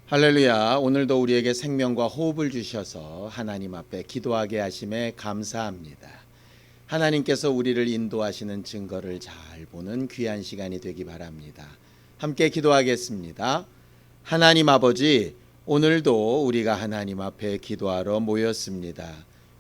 할렐루야. 오늘도 우리에게 생명과 호흡을 주셔서 하나님 앞에 기도하게 하심에 감사합니다. 하나님께서 우리를 인도하시는 증거를 잘 보는 귀한 시간이 되기 바랍니다. 함께 기도하겠습니다. 하나님 아버지, 오늘도 우리가 하나님 앞에 기도하러 모였습니다.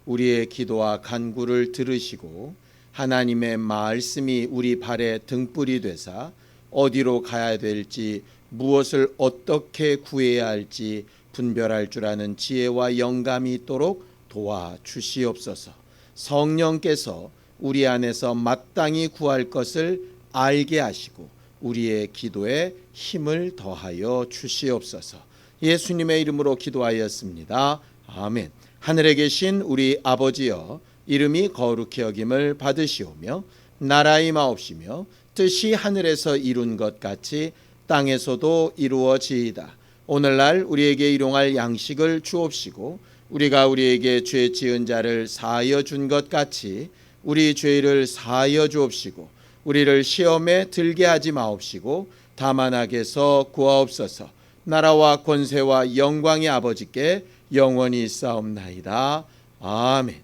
우리의 기도와 간구를 들으시고 하나님의 말씀이 우리 발에 등불이 되사 어디로 가야 될지, 무엇을 어떻게 구해야 할지 분별할 줄 아는 지혜와 영감이 있도록 도와주시옵소서. 성령께서 우리 안에서 마땅히 구할 것을 알게 하시고 우리의 기도에 힘을 더하여 주시옵소서. 예수님의 이름으로 기도하였습니다. 아멘. 하늘에 계신 우리 아버지여, 이름이 거룩히 여김을 받으시오며 나라의 마옵시며 뜻이 하늘에서 이룬 것 같이 땅에서도 이루어지이다. 오늘날 우리에게 일용할 양식을 주옵시고 우리가 우리에게 죄 지은 자를 사하여 준 것 같이 우리 죄를 사하여 주옵시고 우리를 시험에 들게 하지 마옵시고 다만 악에서 구하옵소서. 나라와 권세와 영광의 아버지께 영원히 있사옵나이다. 아멘.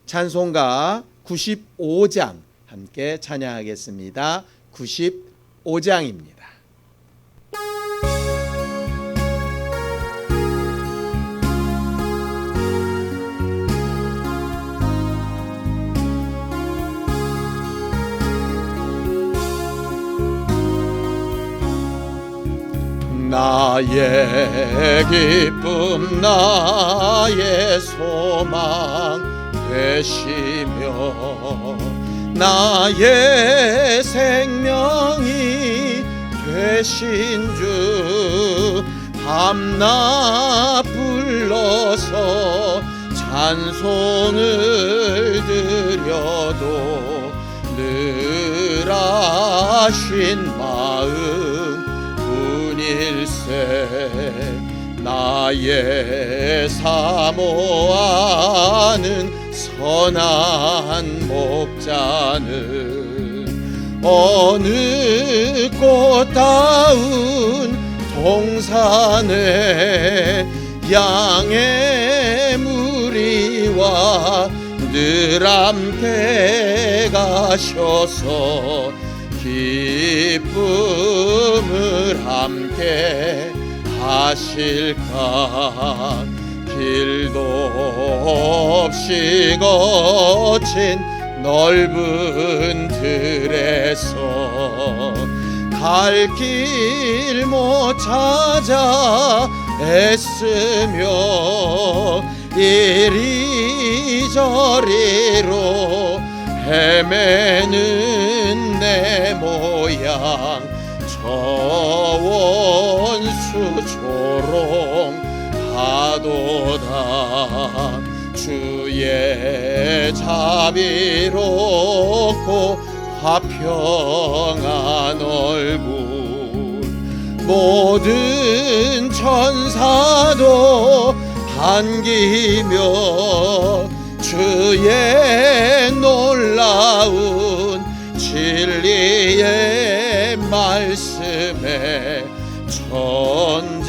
찬송가 95장 함께 찬양하겠습니다. 95장입니다. 나의 기쁨 나의 소망 되시며 나의 생명이 되신 주 밤낮 불러서 찬송을 드려도 늘 하신 마음 분일세. 나의 사모하는 선한 목자는 어느 꽃다운 동산에 양의 무리와 늘 함께 가셔서 기쁨을 함께 하실까. 길도 없이 거친 넓은 들에서 갈 길 못 찾아 애쓰며 이리저리로 헤매는 내 모양 저 원수 조롱 하도다. 주의 자비롭고 화평한 얼굴 모든 천사도 반기며 주의 놀라운 진리의 말씀에 천지가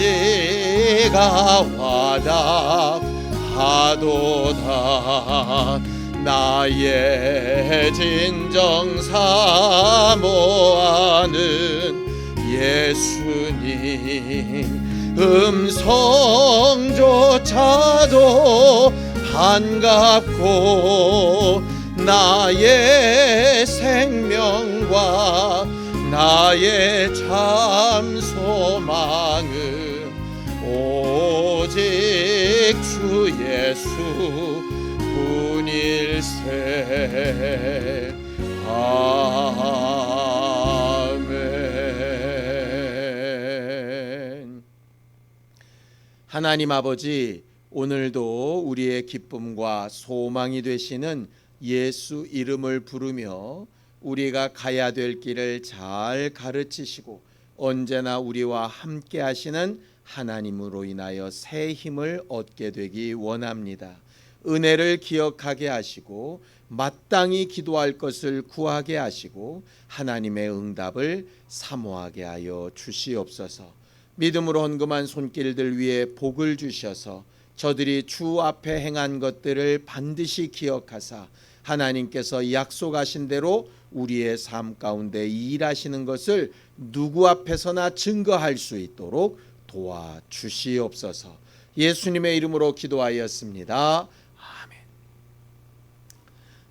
와닿하도다. 나의 진정 사모하는 예수님 음성조차도 반갑고 나의 생명과 나의 참 소망은 오직 주 예수 분일세. 아멘. 하나님 아버지, 오늘도 우리의 기쁨과 소망이 되시는 예수 이름을 부르며 우리가 가야 될 길을 잘 가르치시고 언제나 우리와 함께 하시는 하나님으로 인하여 새 힘을 얻게 되기 원합니다. 은혜를 기억하게 하시고 마땅히 기도할 것을 구하게 하시고 하나님의 응답을 사모하게 하여 주시옵소서. 믿음으로 헌금한 손길들 위에 복을 주셔서 저들이 주 앞에 행한 것들을 반드시 기억하사 하나님께서 약속하신 대로 우리의 삶 가운데 일하시는 것을 누구 앞에서나 증거할 수 있도록 도와주시옵소서. 예수님의 이름으로 기도하였습니다. 아멘.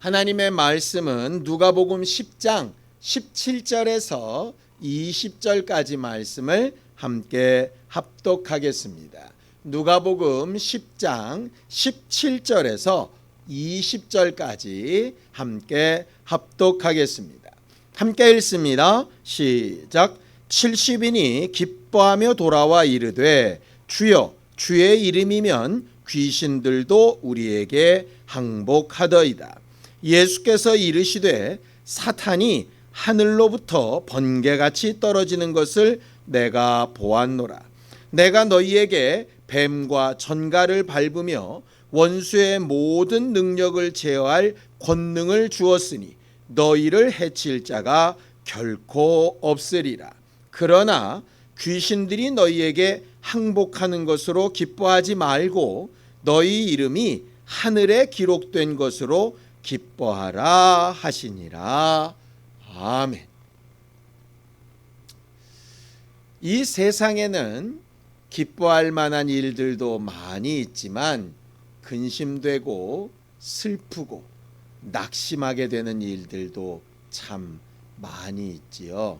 하나님의 말씀은 누가복음 10장 17절에서 20절까지 말씀을 함께 합독하겠습니다. 누가복음 10장 17절에서 20절까지 함께 합독하겠습니다. 함께 읽습니다. 시작. 70인이 기뻐하며 돌아와 이르되 주여 주의 이름이면 귀신들도 우리에게 항복하더이다. 예수께서 이르시되 사탄이 하늘로부터 번개같이 떨어지는 것을 내가 보았노라. 내가 너희에게 뱀과 전갈을 밟으며 원수의 모든 능력을 제어할 권능을 주었으니 너희를 해칠 자가 결코 없으리라. 그러나 귀신들이 너희에게 항복하는 것으로 기뻐하지 말고 너희 이름이 하늘에 기록된 것으로 기뻐하라 하시니라. 아멘. 이 세상에는 기뻐할 만한 일들도 많이 있지만 근심되고 슬프고 낙심하게 되는 일들도 참 많이 있지요.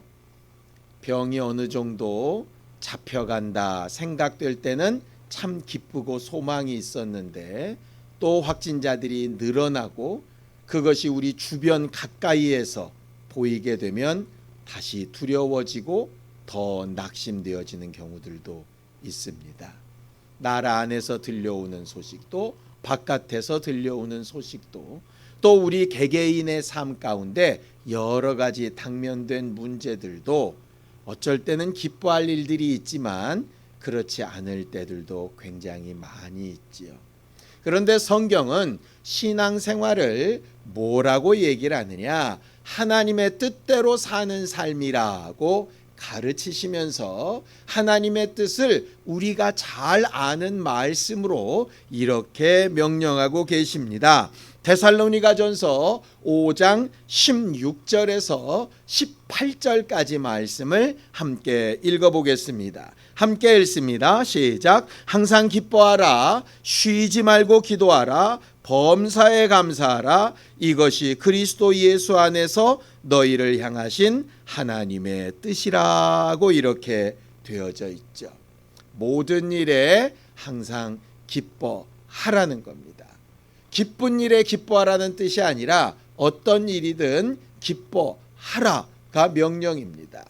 병이 어느 정도 잡혀간다 생각될 때는 참 기쁘고 소망이 있었는데 또 확진자들이 늘어나고 그것이 우리 주변 가까이에서 보이게 되면 다시 두려워지고 더 낙심되어지는 경우들도 있습니다. 나라 안에서 들려오는 소식도 바깥에서 들려오는 소식도 또 우리 개개인의 삶 가운데 여러 가지 당면된 문제들도 어쩔 때는 기뻐할 일들이 있지만 그렇지 않을 때들도 굉장히 많이 있지요. 그런데 성경은 신앙생활을 뭐라고 얘기를 하느냐? 하나님의 뜻대로 사는 삶이라고 가르치시면서 하나님의 뜻을 우리가 잘 아는 말씀으로 이렇게 명령하고 계십니다. 데살로니가전서 5장 16절에서 18절까지 말씀을 함께 읽어보겠습니다. 함께 읽습니다. 시작. 항상 기뻐하라. 쉬지 말고 기도하라. 범사에 감사하라. 이것이 그리스도 예수 안에서 너희를 향하신 하나님의 뜻이라고 이렇게 되어져 있죠. 모든 일에 항상 기뻐하라는 겁니다. 기쁜 일에 기뻐하라는 뜻이 아니라 어떤 일이든 기뻐하라가 명령입니다.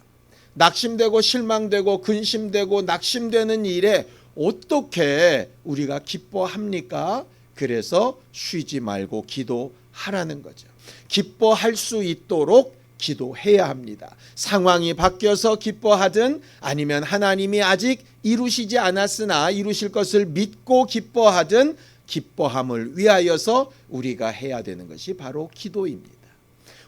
낙심되고 실망되고 근심되고 낙심되는 일에 어떻게 우리가 기뻐합니까? 그래서 쉬지 말고 기도하라는 거죠. 기뻐할 수 있도록 기도해야 합니다. 상황이 바뀌어서 기뻐하든 아니면 하나님이 아직 이루시지 않았으나 이루실 것을 믿고 기뻐하든 기뻐함을 위하여서 우리가 해야 되는 것이 바로 기도입니다.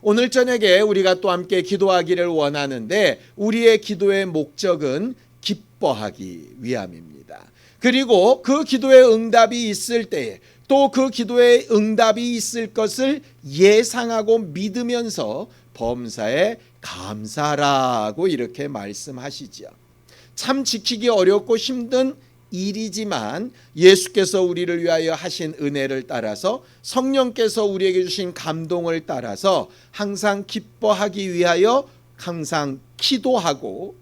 오늘 저녁에 우리가 또 함께 기도하기를 원하는데 우리의 기도의 목적은 기뻐하기 위함입니다. 그리고 그 기도의 응답이 있을 때에 또 그 기도의 응답이 있을 것을 예상하고 믿으면서 범사에 감사하라고 이렇게 말씀하시죠. 참 지키기 어렵고 힘든 일이지만 예수께서 우리를 위하여 하신 은혜를 따라서 성령께서 우리에게 주신 감동을 따라서 항상 기뻐하기 위하여 항상 기도하고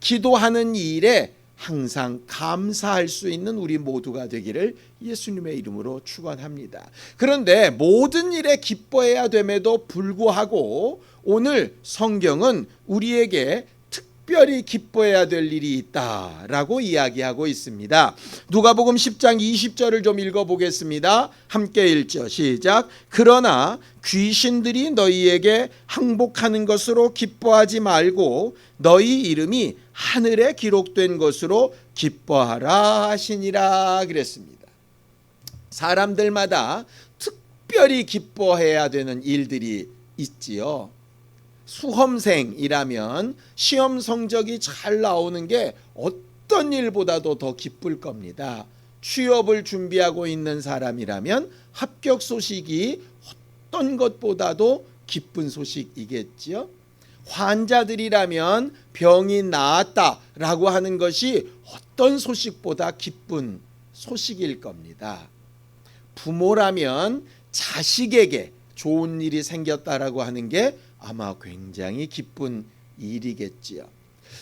기도하는 일에 항상 감사할 수 있는 우리 모두가 되기를 예수님의 이름으로 축원합니다. 그런데 모든 일에 기뻐해야 됨에도 불구하고 오늘 성경은 우리에게 특별히 기뻐해야 될 일이 있다라고 이야기하고 있습니다. 누가복음 10장 20절을 좀 읽어보겠습니다. 함께 읽죠. 시작. 그러나 귀신들이 너희에게 항복하는 것으로 기뻐하지 말고 너희 이름이 하늘에 기록된 것으로 기뻐하라 하시니라 그랬습니다. 사람들마다 특별히 기뻐해야 되는 일들이 있지요. 수험생이라면 시험 성적이 잘 나오는 게 어떤 어떤 일보다도 더 기쁠 겁니다. 취업을 준비하고 있는 사람이라면 합격 소식이 어떤 것보다도 기쁜 소식이겠지요. 환자들이라면 병이 나았다라고 하는 것이 어떤 소식보다 기쁜 소식일 겁니다. 부모라면 자식에게 좋은 일이 생겼다라고 하는 게 아마 굉장히 기쁜 일이겠지요.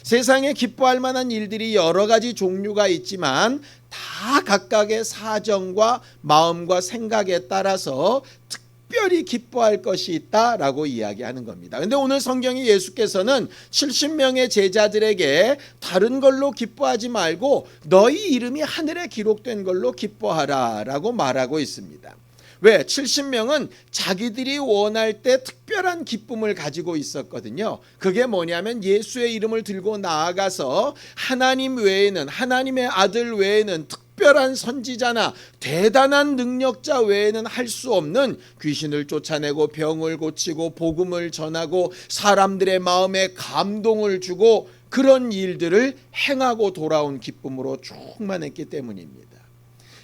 세상에 기뻐할 만한 일들이 여러 가지 종류가 있지만 다 각각의 사정과 마음과 생각에 따라서 특별히 기뻐할 것이 있다라고 이야기하는 겁니다. 그런데 오늘 성경이 예수께서는 70명의 제자들에게 다른 걸로 기뻐하지 말고 너희 이름이 하늘에 기록된 걸로 기뻐하라 라고 말하고 있습니다. 왜? 70명은 자기들이 원할 때 특별한 기쁨을 가지고 있었거든요. 그게 뭐냐면 예수의 이름을 들고 나아가서 하나님 외에는, 하나님의 아들 외에는 특별한 선지자나 대단한 능력자 외에는 할 수 없는 귀신을 쫓아내고 병을 고치고 복음을 전하고 사람들의 마음에 감동을 주고 그런 일들을 행하고 돌아온 기쁨으로 충만했기 때문입니다.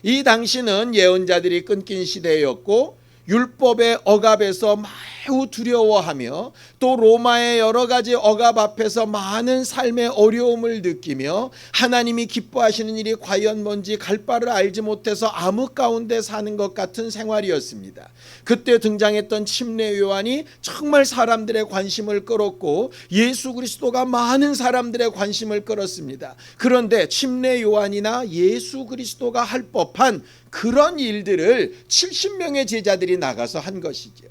이 당시는 예언자들이 끊긴 시대였고 율법의 억압에서 매우 두려워하며 또 로마의 여러 가지 억압 앞에서 많은 삶의 어려움을 느끼며 하나님이 기뻐하시는 일이 과연 뭔지 갈 바를 알지 못해서 암흑 가운데 사는 것 같은 생활이었습니다. 그때 등장했던 침례 요한이 정말 사람들의 관심을 끌었고 예수 그리스도가 많은 사람들의 관심을 끌었습니다. 그런데 침례 요한이나 예수 그리스도가 할 법한 그런 일들을 70명의 제자들이 나가서 한 것이죠.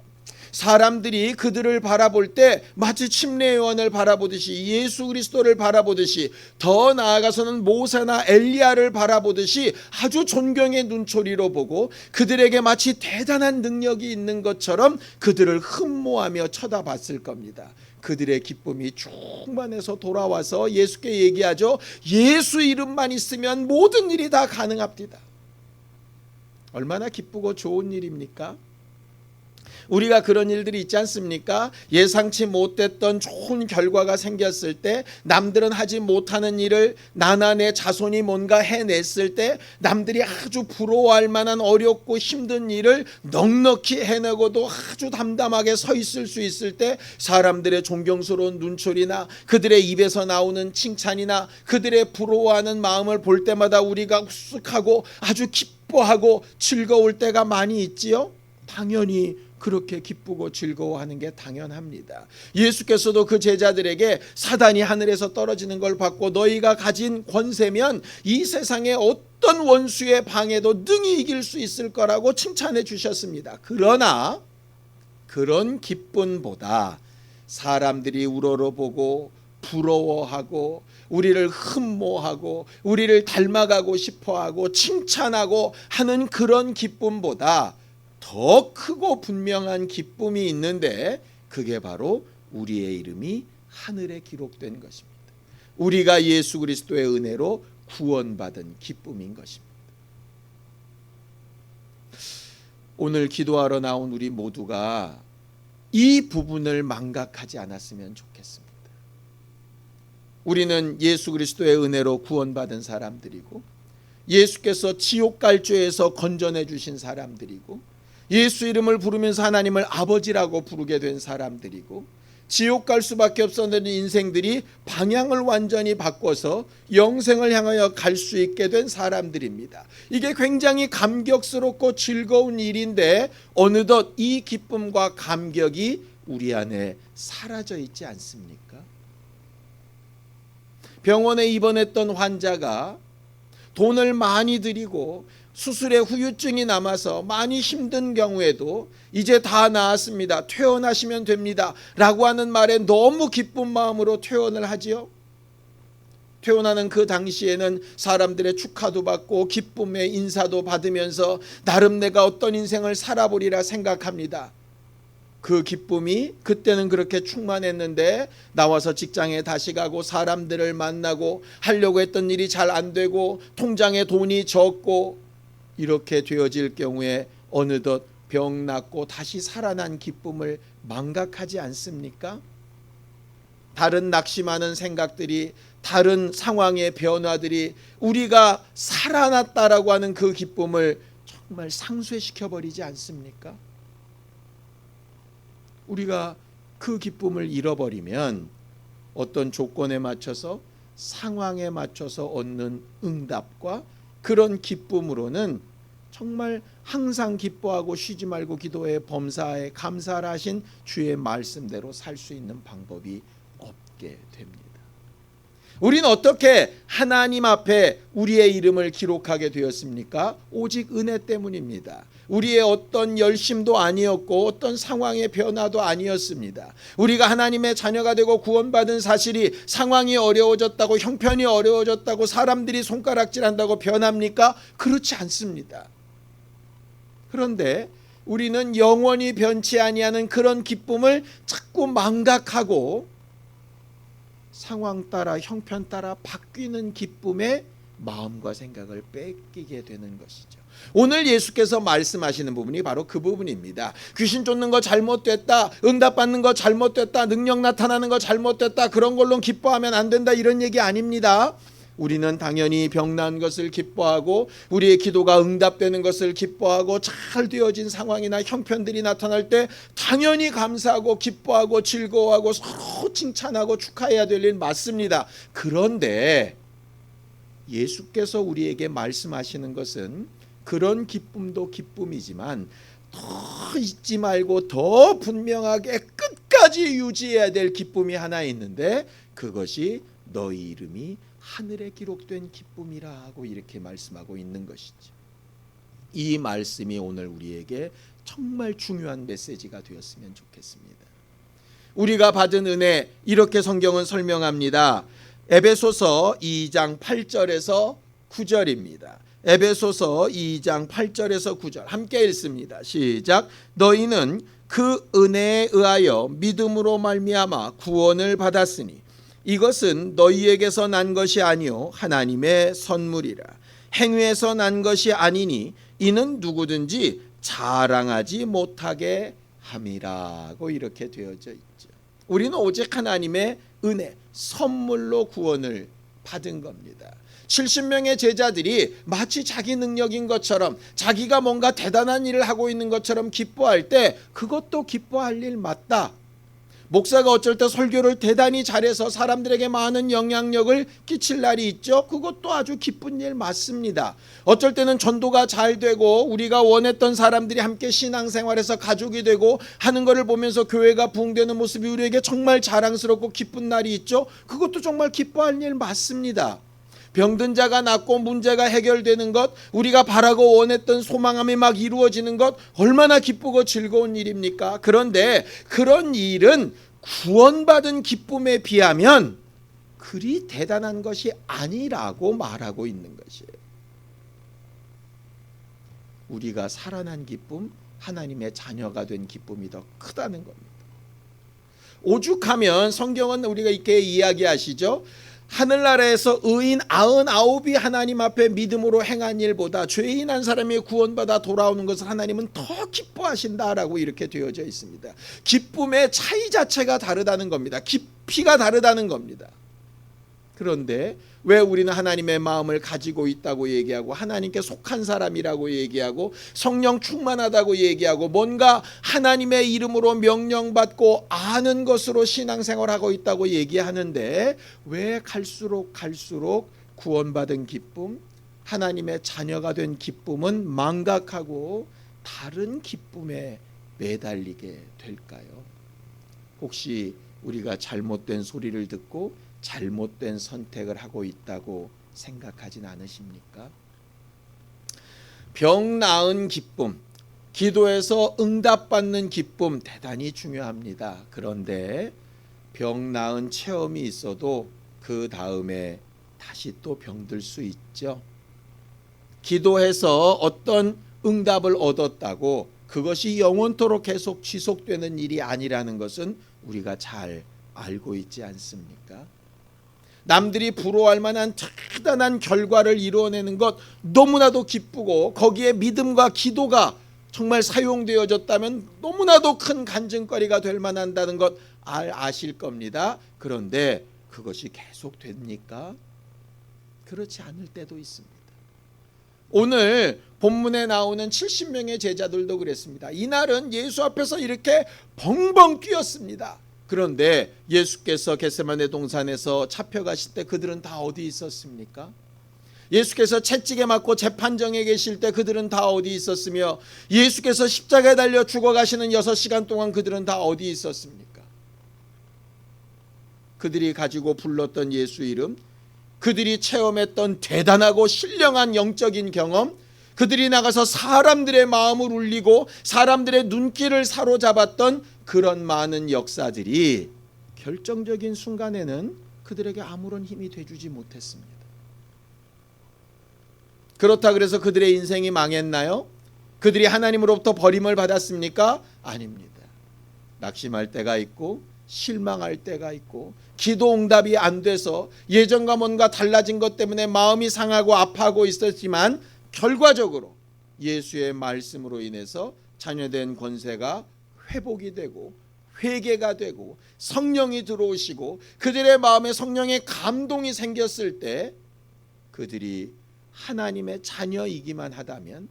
사람들이 그들을 바라볼 때 마치 침례 요한을 바라보듯이 예수 그리스도를 바라보듯이 더 나아가서는 모세나 엘리야를 바라보듯이 아주 존경의 눈초리로 보고 그들에게 마치 대단한 능력이 있는 것처럼 그들을 흠모하며 쳐다봤을 겁니다. 그들의 기쁨이 충만해서 돌아와서 예수께 얘기하죠. 예수 이름만 있으면 모든 일이 다 가능합니다. 얼마나 기쁘고 좋은 일입니까? 우리가 그런 일들이 있지 않습니까? 예상치 못했던 좋은 결과가 생겼을 때 남들은 하지 못하는 일을 나나 내 자손이 뭔가 해냈을 때 남들이 아주 부러워할 만한 어렵고 힘든 일을 넉넉히 해내고도 아주 담담하게 서 있을 수 있을 때 사람들의 존경스러운 눈초리나 그들의 입에서 나오는 칭찬이나 그들의 부러워하는 마음을 볼 때마다 우리가 우쓱하고 아주 기뻐하고 즐거울 때가 많이 있지요? 당연히 그렇게 기쁘고 즐거워하는 게 당연합니다. 예수께서도 그 제자들에게 사단이 하늘에서 떨어지는 걸 받고 너희가 가진 권세면 이 세상의 어떤 원수의 방해도 능히 이길 수 있을 거라고 칭찬해 주셨습니다. 그러나 그런 기쁨보다 사람들이 우러러보고 부러워하고 우리를 흠모하고 우리를 닮아가고 싶어하고 칭찬하고 하는 그런 기쁨보다 더 크고 분명한 기쁨이 있는데 그게 바로 우리의 이름이 하늘에 기록된 것입니다. 우리가 예수 그리스도의 은혜로 구원받은 기쁨인 것입니다. 오늘 기도하러 나온 우리 모두가 이 부분을 망각하지 않았으면 좋겠습니다. 우리는 예수 그리스도의 은혜로 구원받은 사람들이고 예수께서 지옥 갈 죄에서 건져내 주신 사람들이고 예수 이름을 부르면서 하나님을 아버지라고 부르게 된 사람들이고 지옥 갈 수밖에 없었던 인생들이 방향을 완전히 바꿔서 영생을 향하여 갈 수 있게 된 사람들입니다. 이게 굉장히 감격스럽고 즐거운 일인데 어느덧 이 기쁨과 감격이 우리 안에 사라져 있지 않습니까? 병원에 입원했던 환자가 돈을 많이 들이고 수술에 후유증이 남아서 많이 힘든 경우에도 이제 다 나았습니다. 퇴원하시면 됩니다. 라고 하는 말에 너무 기쁜 마음으로 퇴원을 하지요. 퇴원하는 그 당시에는 사람들의 축하도 받고 기쁨의 인사도 받으면서 나름 내가 어떤 인생을 살아보리라 생각합니다. 그 기쁨이 그때는 그렇게 충만했는데 나와서 직장에 다시 가고 사람들을 만나고 하려고 했던 일이 잘 안 되고 통장에 돈이 적고 이렇게 되어질 경우에 어느덧 병 낫고 다시 살아난 기쁨을 망각하지 않습니까? 다른 낙심하는 생각들이, 다른 상황의 변화들이 우리가 살아났다라고 하는 그 기쁨을 정말 상쇄시켜 버리지 않습니까? 우리가 그 기쁨을 잃어버리면 어떤 조건에 맞춰서, 상황에 맞춰서 얻는 응답과 그런 기쁨으로는 정말 항상 기뻐하고 쉬지 말고 기도해 범사에 감사를 하신 주의 말씀대로 살 수 있는 방법이 없게 됩니다. 우리는 어떻게 하나님 앞에 우리의 이름을 기록하게 되었습니까? 오직 은혜 때문입니다. 우리의 어떤 열심도 아니었고 어떤 상황의 변화도 아니었습니다. 우리가 하나님의 자녀가 되고 구원받은 사실이 상황이 어려워졌다고, 형편이 어려워졌다고, 사람들이 손가락질한다고 변합니까? 그렇지 않습니다. 그런데 우리는 영원히 변치 아니하는 그런 기쁨을 자꾸 망각하고 상황 따라, 형편 따라 바뀌는 기쁨에 마음과 생각을 뺏기게 되는 것이죠. 오늘 예수께서 말씀하시는 부분이 바로 그 부분입니다. 귀신 쫓는 거 잘못됐다, 응답받는 거 잘못됐다, 능력 나타나는 거 잘못됐다, 그런 걸로 기뻐하면 안 된다, 이런 얘기 아닙니다. 우리는 당연히 병난 것을 기뻐하고 우리의 기도가 응답되는 것을 기뻐하고 잘 되어진 상황이나 형편들이 나타날 때 당연히 감사하고 기뻐하고 즐거워하고 서로 칭찬하고 축하해야 될 일 맞습니다. 그런데 예수께서 우리에게 말씀하시는 것은 그런 기쁨도 기쁨이지만 더 잊지 말고 더 분명하게 끝까지 유지해야 될 기쁨이 하나 있는데, 그것이 너희 이름이 하늘에 기록된 기쁨이라고 이렇게 말씀하고 있는 것이죠. 이 말씀이 오늘 우리에게 정말 중요한 메시지가 되었으면 좋겠습니다. 우리가 받은 은혜, 이렇게 성경은 설명합니다. 에베소서 2장 8절에서 9절입니다. 에베소서 2장 8절에서 9절 함께 읽습니다. 시작. 너희는 그 은혜에 의하여 믿음으로 말미암아 구원을 받았으니 이것은 너희에게서 난 것이 아니요 하나님의 선물이라. 행위에서 난 것이 아니니 이는 누구든지 자랑하지 못하게 함이라고 이렇게 되어져 있죠. 우리는 오직 하나님의 은혜, 선물로 구원을 받은 겁니다. 70명의 제자들이 마치 자기 능력인 것처럼, 자기가 뭔가 대단한 일을 하고 있는 것처럼 기뻐할 때 그것도 기뻐할 일 맞다. 목사가 어쩔 때 설교를 대단히 잘해서 사람들에게 많은 영향력을 끼칠 날이 있죠. 그것도 아주 기쁜 일 맞습니다. 어쩔 때는 전도가 잘 되고 우리가 원했던 사람들이 함께 신앙생활에서 가족이 되고 하는 것을 보면서 교회가 부흥되는 모습이 우리에게 정말 자랑스럽고 기쁜 날이 있죠. 그것도 정말 기뻐할 일 맞습니다. 병든 자가 낫고 문제가 해결되는 것, 우리가 바라고 원했던 소망함이 막 이루어지는 것, 얼마나 기쁘고 즐거운 일입니까? 그런데 그런 일은 구원받은 기쁨에 비하면 그리 대단한 것이 아니라고 말하고 있는 것이에요. 우리가 살아난 기쁨, 하나님의 자녀가 된 기쁨이 더 크다는 겁니다. 오죽하면 성경은 우리가 이렇게 이야기하시죠. 하늘나라에서 의인 99이 하나님 앞에 믿음으로 행한 일보다 죄인 한 사람이 구원받아 돌아오는 것을 하나님은 더 기뻐하신다라고 이렇게 되어져 있습니다. 기쁨의 차이 자체가 다르다는 겁니다. 깊이가 다르다는 겁니다. 그런데 왜 우리는 하나님의 마음을 가지고 있다고 얘기하고 하나님께 속한 사람이라고 얘기하고 성령 충만하다고 얘기하고 뭔가 하나님의 이름으로 명령받고 아는 것으로 신앙생활하고 있다고 얘기하는데 왜 갈수록 구원받은 기쁨, 하나님의 자녀가 된 기쁨은 망각하고 다른 기쁨에 매달리게 될까요? 혹시 우리가 잘못된 소리를 듣고 잘못된 선택을 하고 있다고 생각하진 않으십니까? 병 나은 기쁨, 기도에서 응답받는 기쁨 대단히 중요합니다. 그런데 병 나은 체험이 있어도 그 다음에 다시 또 병들 수 있죠. 기도해서 어떤 응답을 얻었다고 그것이 영원토록 계속 지속되는 일이 아니라는 것은 우리가 잘 알고 있지 않습니까? 남들이 부러워할 만한 대단한 결과를 이루어내는 것 너무나도 기쁘고 거기에 믿음과 기도가 정말 사용되어졌다면 너무나도 큰 간증거리가 될 만한다는 것 아실 겁니다. 그런데 그것이 계속 됩니까? 그렇지 않을 때도 있습니다. 오늘 본문에 나오는 70명의 제자들도 그랬습니다. 이날은 예수 앞에서 이렇게 벙벙 뛰었습니다. 그런데 예수께서 겟세마네 동산에서 잡혀가실 때 그들은 다 어디 있었습니까? 예수께서 채찍에 맞고 재판정에 계실 때 그들은 다 어디 있었으며 예수께서 십자가에 달려 죽어가시는 6시간 동안 그들은 다 어디 있었습니까? 그들이 가지고 불렀던 예수 이름, 그들이 체험했던 대단하고 신령한 영적인 경험, 그들이 나가서 사람들의 마음을 울리고 사람들의 눈길을 사로잡았던 그런 많은 역사들이 결정적인 순간에는 그들에게 아무런 힘이 돼주지 못했습니다. 그렇다 그래서 그들의 인생이 망했나요? 그들이 하나님으로부터 버림을 받았습니까? 아닙니다. 낙심할 때가 있고 실망할 때가 있고 기도 응답이 안 돼서 예전과 뭔가 달라진 것 때문에 마음이 상하고 아파하고 있었지만 결과적으로 예수의 말씀으로 인해서 자녀된 권세가 회복이 되고 회개가 되고 성령이 들어오시고 그들의 마음에 성령의 감동이 생겼을 때 그들이 하나님의 자녀이기만 하다면,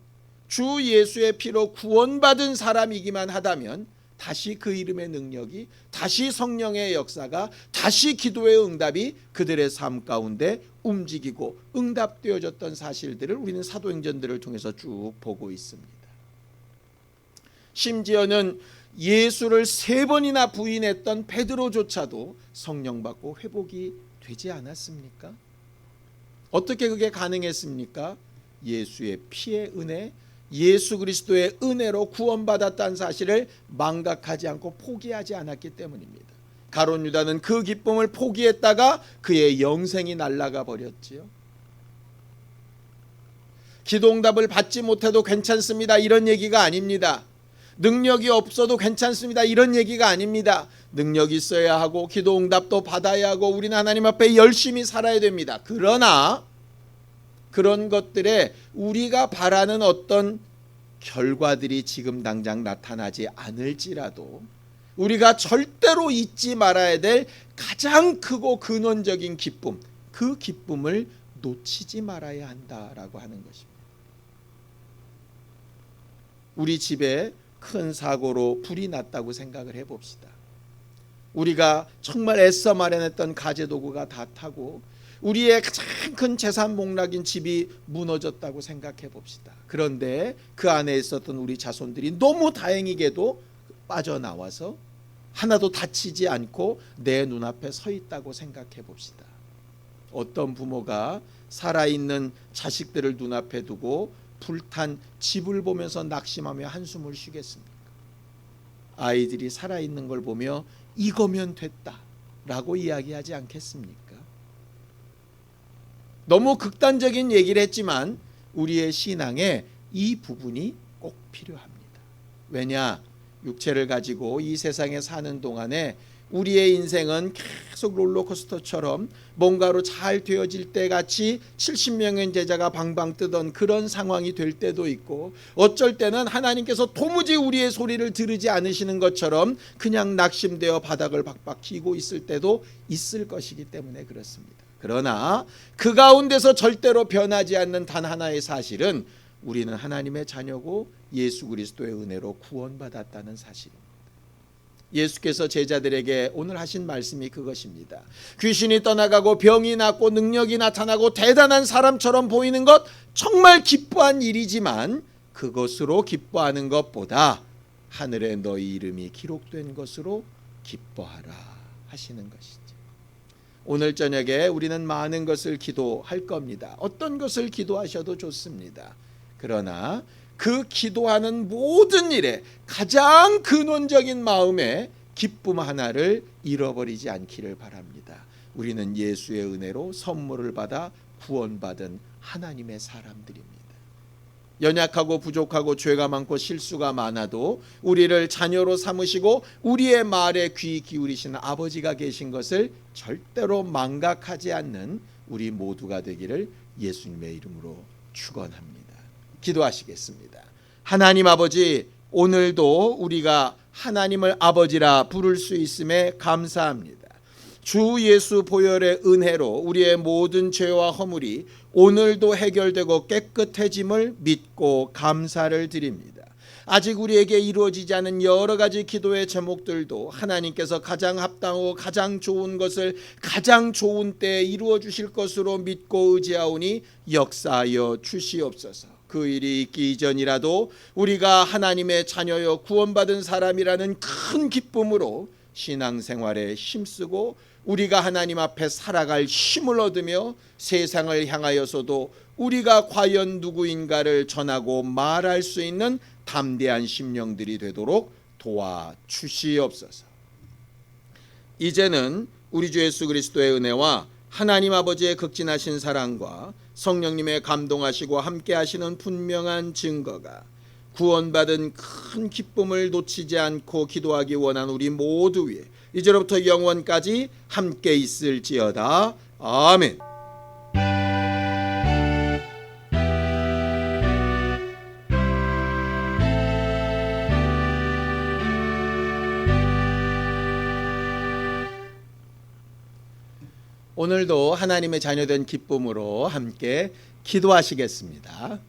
주 예수의 피로 구원받은 사람이기만 하다면 다시 그 이름의 능력이, 다시 성령의 역사가, 다시 기도의 응답이 그들의 삶 가운데 움직이고 응답되어졌던 사실들을 우리는 사도행전들을 통해서 쭉 보고 있습니다. 심지어는 예수를 3번이나 부인했던 베드로조차도 성령 받고 회복이 되지 않았습니까? 어떻게 그게 가능했습니까? 예수의 피의 은혜, 예수 그리스도의 은혜로 구원받았다는 사실을 망각하지 않고 포기하지 않았기 때문입니다. 가룟 유다는 그 기쁨을 포기했다가 그의 영생이 날아가 버렸지요. 기도응답을 받지 못해도 괜찮습니다, 이런 얘기가 아닙니다. 능력이 없어도 괜찮습니다, 이런 얘기가 아닙니다. 능력이 있어야 하고 기도응답도 받아야 하고 우리는 하나님 앞에 열심히 살아야 됩니다. 그러나 그런 것들에 우리가 바라는 어떤 결과들이 지금 당장 나타나지 않을지라도 우리가 절대로 잊지 말아야 될 가장 크고 근원적인 기쁨, 그 기쁨을 놓치지 말아야 한다라고 하는 것입니다. 우리 집에 큰 사고로 불이 났다고 생각을 해봅시다. 우리가 정말 애써 마련했던 가재도구가 다 타고 우리의 가장 큰 재산 목락인 집이 무너졌다고 생각해 봅시다. 그런데 그 안에 있었던 우리 자손들이 너무 다행히게도 빠져나와서 하나도 다치지 않고 내 눈앞에 서 있다고 생각해 봅시다. 어떤 부모가 살아있는 자식들을 눈앞에 두고 불탄 집을 보면서 낙심하며 한숨을 쉬겠습니까? 아이들이 살아있는 걸 보며 이거면 됐다라고 이야기하지 않겠습니까? 너무 극단적인 얘기를 했지만 우리의 신앙에 이 부분이 꼭 필요합니다. 왜냐? 육체를 가지고 이 세상에 사는 동안에 우리의 인생은 계속 롤러코스터처럼 뭔가로 잘 되어질 때 같이 70명의 제자가 방방 뜨던 그런 상황이 될 때도 있고, 어쩔 때는 하나님께서 도무지 우리의 소리를 들으지 않으시는 것처럼 그냥 낙심되어 바닥을 박박 기고 있을 때도 있을 것이기 때문에 그렇습니다. 그러나 그 가운데서 절대로 변하지 않는 단 하나의 사실은 우리는 하나님의 자녀고 예수 그리스도의 은혜로 구원받았다는 사실입니다. 예수께서 제자들에게 오늘 하신 말씀이 그것입니다. 귀신이 떠나가고 병이 낫고 능력이 나타나고 대단한 사람처럼 보이는 것 정말 기뻐한 일이지만 그것으로 기뻐하는 것보다 하늘에 너희 이름이 기록된 것으로 기뻐하라 하시는 것이죠. 오늘 저녁에 우리는 많은 것을 기도할 겁니다. 어떤 것을 기도하셔도 좋습니다. 그러나 그 기도하는 모든 일에 가장 근원적인 마음에 기쁨 하나를 잃어버리지 않기를 바랍니다. 우리는 예수의 은혜로 선물을 받아 구원받은 하나님의 사람들입니다. 연약하고 부족하고 죄가 많고 실수가 많아도 우리를 자녀로 삼으시고 우리의 말에 귀 기울이시는 아버지가 계신 것을 절대로 망각하지 않는 우리 모두가 되기를 예수님의 이름으로 축원합니다. 기도하시겠습니다. 하나님 아버지, 오늘도 우리가 하나님을 아버지라 부를 수 있음에 감사합니다. 주 예수 보혈의 은혜로 우리의 모든 죄와 허물이 오늘도 해결되고 깨끗해짐을 믿고 감사를 드립니다. 아직 우리에게 이루어지지 않은 여러 가지 기도의 제목들도 하나님께서 가장 합당하고 가장 좋은 것을 가장 좋은 때에 이루어 주실 것으로 믿고 의지하오니 역사하여 주시옵소서. 그 일이 있기 이전이라도 우리가 하나님의 자녀여 구원받은 사람이라는 큰 기쁨으로 신앙생활에 힘쓰고 우리가 하나님 앞에 살아갈 힘을 얻으며 세상을 향하여서도 우리가 과연 누구인가를 전하고 말할 수 있는 담대한 심령들이 되도록 도와주시옵소서. 이제는 우리 주 예수 그리스도의 은혜와 하나님 아버지의 극진하신 사랑과 성령님의 감동하시고 함께 하시는 분명한 증거가 구원받은 큰 기쁨을 놓치지 않고 기도하기 원하는 우리 모두 위에 이제로부터 영원까지 함께 있을지어다. 아멘. 오늘도 하나님의 자녀된 기쁨으로 함께 기도하시겠습니다.